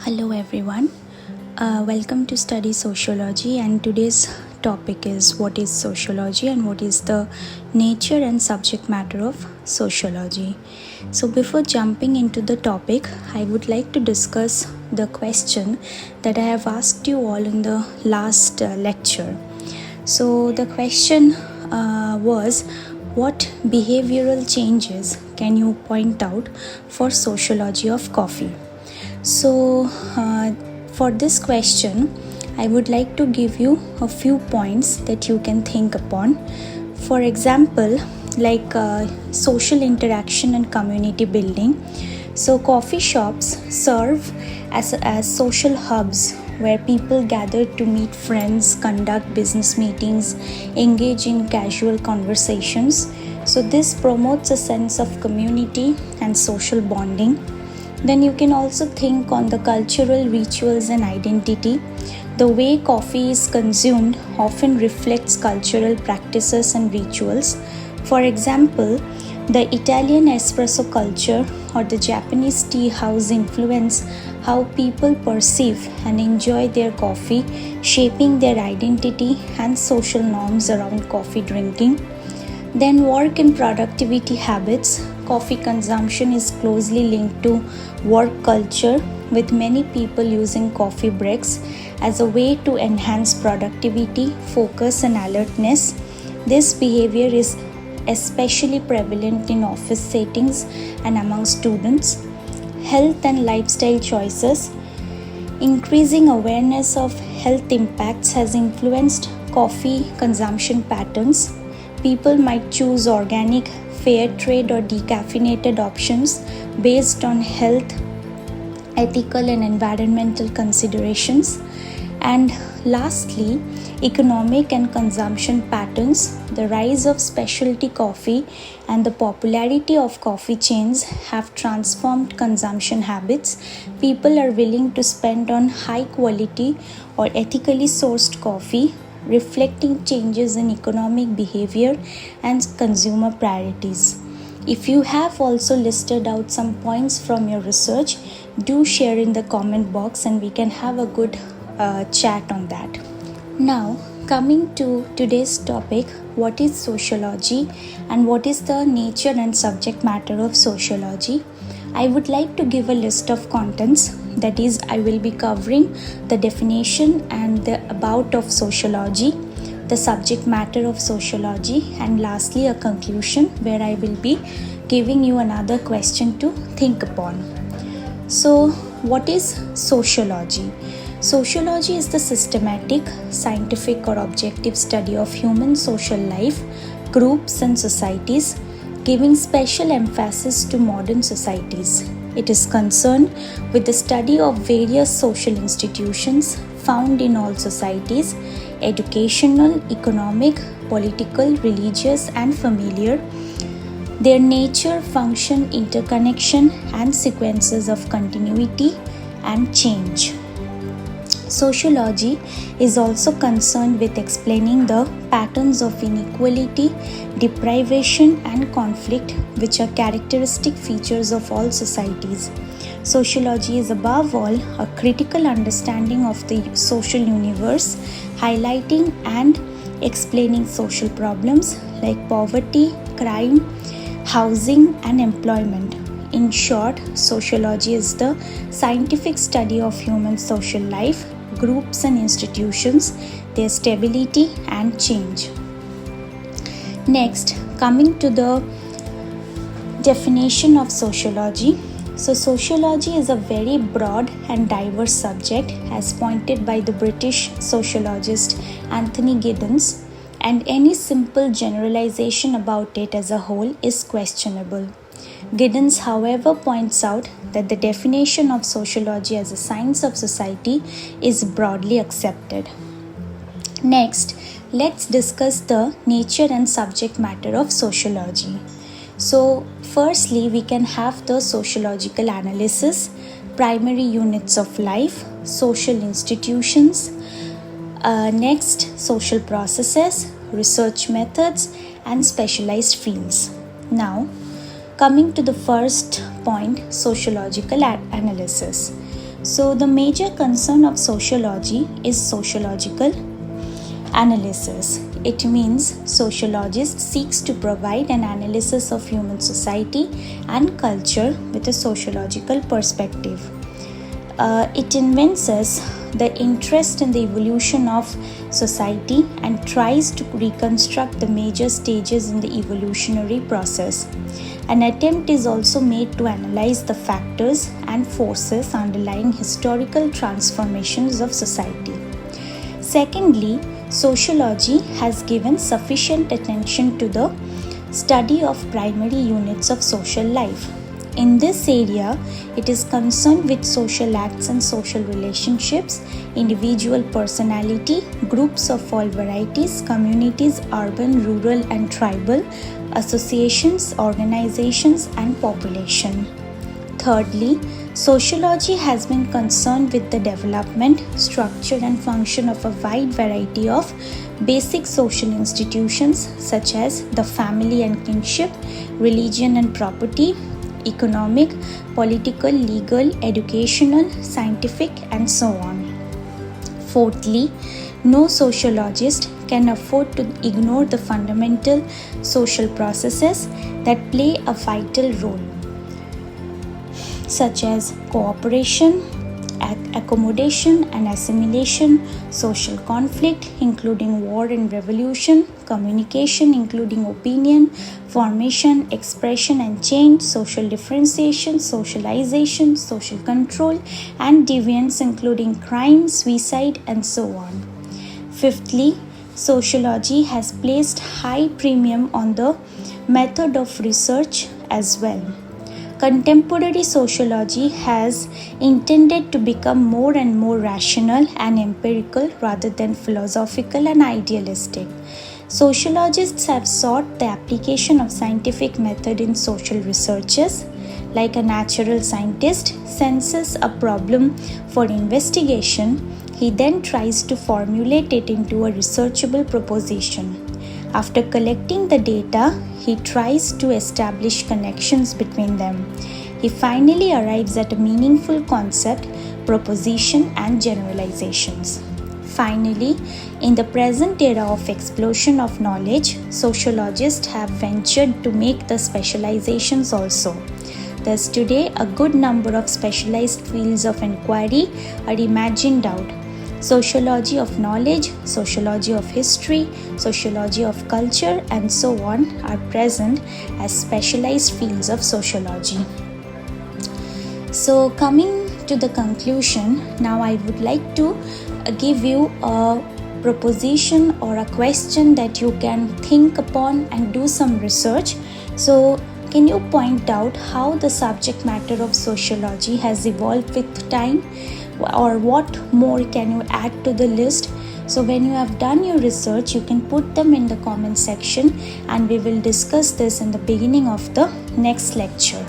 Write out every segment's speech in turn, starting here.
Hello everyone, welcome to study sociology, and today's topic is what is sociology and what is the nature and subject matter of sociology. So before jumping into the topic, I would like to discuss the question that I have asked you all in the last lecture. So the question was, what behavioral changes can you point out for sociology of coffee? So, for this question, I would like to give you a few points that you can think upon. For example, like social interaction and community building. So, coffee shops serve as social hubs where people gather to meet friends, conduct business meetings, engage in casual conversations. So, this promotes a sense of community and social bonding. Then you can also think on the cultural rituals and identity. The way coffee is consumed often reflects cultural practices and rituals. For example, the Italian espresso culture or the Japanese tea house influence how people perceive and enjoy their coffee, shaping their identity and social norms around coffee drinking. Then work and productivity habits. Coffee consumption is closely linked to work culture, with many people using coffee breaks as a way to enhance productivity, focus, and alertness. This behavior is especially prevalent in office settings and among students. Health and lifestyle choices. Increasing awareness of health impacts has influenced coffee consumption patterns. People might choose organic, fair trade, or decaffeinated options based on health, ethical, and environmental considerations. And lastly, economic and consumption patterns. The rise of specialty coffee and the popularity of coffee chains have transformed consumption habits. People are willing to spend on high quality or ethically sourced coffee, reflecting changes in economic behavior and consumer priorities. If you have also listed out some points from your research, do share in the comment box and we can have a good chat on that. Now, coming to today's topic, what is sociology and what is the nature and subject matter of sociology? I would like to give a list of contents. That is, I will be covering the definition and the about of sociology, the subject matter of sociology, and lastly a conclusion where I will be giving you another question to think upon. So, what is sociology? Sociology is the systematic, scientific, or objective study of human social life, groups, and societies, giving special emphasis to modern societies. It is concerned with the study of various social institutions found in all societies: educational, economic, political, religious, and familiar, their nature, function, interconnection, and sequences of continuity and change. Sociology is also concerned with explaining the patterns of inequality, deprivation, and conflict which are characteristic features of all societies. Sociology is above all a critical understanding of the social universe, highlighting and explaining social problems like poverty, crime, housing, and employment. In short, sociology is the scientific study of human social life, groups and institutions, their stability and change. Next, coming to the definition of sociology. So, sociology is a very broad and diverse subject as pointed by the British sociologist Anthony Giddens, and any simple generalization about it as a whole is questionable. Giddens, however, points out that the definition of sociology as a science of society is broadly accepted. Next, let's discuss the nature and subject matter of sociology. So, firstly, we can have the sociological analysis, primary units of life, social institutions, next, social processes, research methods, and specialized fields. Now, coming to the first point, sociological analysis. So the major concern of sociology is sociological analysis. It means sociologist seeks to provide an analysis of human society and culture with a sociological perspective. It evinces the interest in the evolution of society and tries to reconstruct the major stages in the evolutionary process. An attempt is also made to analyze the factors and forces underlying historical transformations of society. Secondly, sociology has given sufficient attention to the study of primary units of social life. In this area, it is concerned with social acts and social relationships, individual personality, groups of all varieties, communities, urban, rural, and tribal, associations, organizations, and population. Thirdly, sociology has been concerned with the development, structure, and function of a wide variety of basic social institutions such as the family and kinship, religion and property, economic, political, legal, educational, scientific, and so on. Fourthly, no sociologist can afford to ignore the fundamental social processes that play a vital role, such as cooperation, accommodation and assimilation, social conflict including war and revolution, communication including opinion, formation, expression and change, social differentiation, socialization, social control, and deviance including crime, suicide, and so on. Fifthly, sociology has placed high premium on the method of research as well. Contemporary sociology has intended to become more and more rational and empirical rather than philosophical and idealistic. Sociologists have sought the application of scientific method in social researches. Like a natural scientist senses a problem for investigation, he then tries to formulate it into a researchable proposition. After collecting the data, he tries to establish connections between them. He finally arrives at a meaningful concept, proposition, and generalizations. Finally, in the present era of explosion of knowledge, sociologists have ventured to make the specializations also. Thus, today, a good number of specialized fields of inquiry are imagined out. Sociology of knowledge, sociology of history, sociology of culture, and so on are present as specialized fields of sociology. So, coming to the conclusion, now I would like to give you a proposition or a question that you can think upon and do some research. So, can you point out how the subject matter of sociology has evolved with time? Or what more can you add to the list? So when you have done your research, you can put them in the comment section and we will discuss this in the beginning of the next lecture.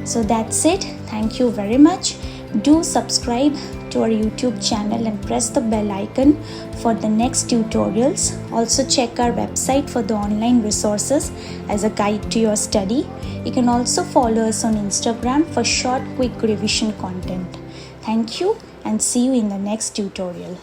So that's it. Thank you very much. Do subscribe to our YouTube channel and press the bell icon for the next tutorials. Also check our website for the online resources as a guide to your study. You can also follow us on Instagram for short, quick revision content. Thank you and see you in the next tutorial.